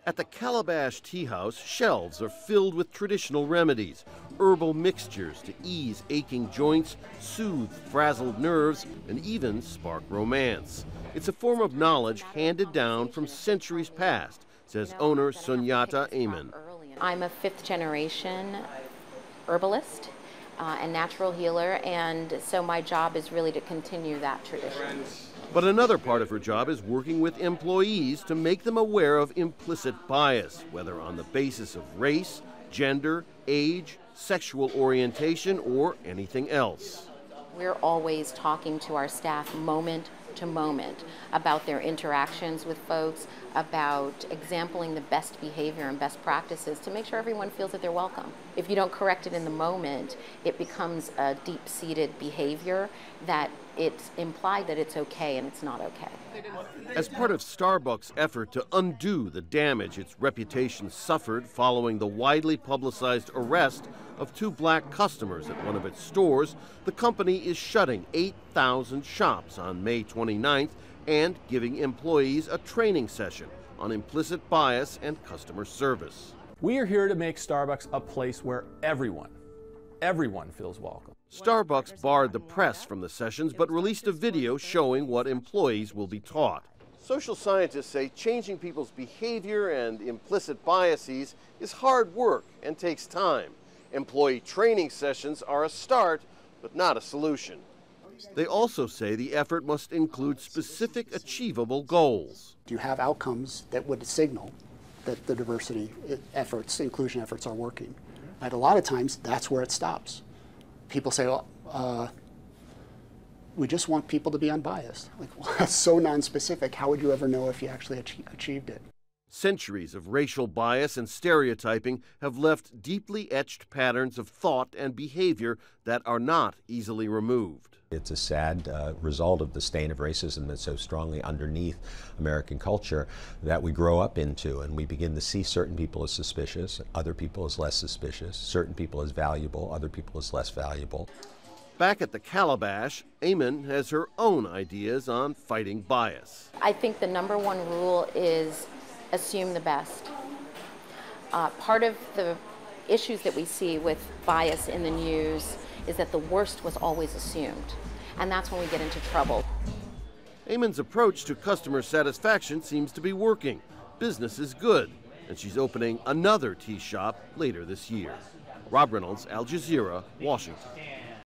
At the Calabash Tea House, shelves are filled with traditional remedies, herbal mixtures to ease aching joints, soothe frazzled nerves, and even spark romance. It's a form of knowledge handed down from centuries past, says owner SUNYATTA. I'm a fifth-generation herbalist and natural healer, and so my job is really to continue that tradition. But another part of her job is working with employees to make them aware of implicit bias, whether on the basis of race, gender, age, sexual orientation, or anything else. We're always talking to our staff moment to moment about their interactions with folks, about exempling the best behavior and best practices to make sure everyone feels that they're welcome. If you don't correct it in the moment, it becomes a deep-seated behavior that it's implied that it's okay and it's not okay. As part of Starbucks' effort to undo the damage its reputation suffered following the widely publicized arrest of 2 black customers at one of its stores, the company is shutting 8,000 shops on May 29th and giving employees a training session on implicit bias and customer service. We are here to make Starbucks a place where everyone feels welcome. Starbucks barred the press from the sessions but released a video showing what employees will be taught. Social scientists say changing people's behavior and implicit biases is hard work and takes time. Employee training sessions are a start, but not a solution. They also say the effort must include specific, achievable goals. Do you have outcomes that would signal that the diversity efforts, inclusion efforts are working? And a lot of times, that's where it stops. People say, well, we just want people to be unbiased. Like, well, that's so nonspecific. How would you ever know if you actually achieved it? Centuries of racial bias and stereotyping have left deeply etched patterns of thought and behavior that are not easily removed. It's a sad result of the stain of racism that's so strongly underneath American culture that we grow up into, and we begin to see certain people as suspicious, other people as less suspicious, certain people as valuable, other people as less valuable. Back at the Calabash, Eamon has her own ideas on fighting bias. I think the #1 rule is assume the best. Part of the issues that we see with bias in the news is that the worst was always assumed, and that's when we get into trouble. Eamon's approach to customer satisfaction seems to be working. Business is good, and she's opening another tea shop later this year. Rob Reynolds, Al Jazeera, Washington.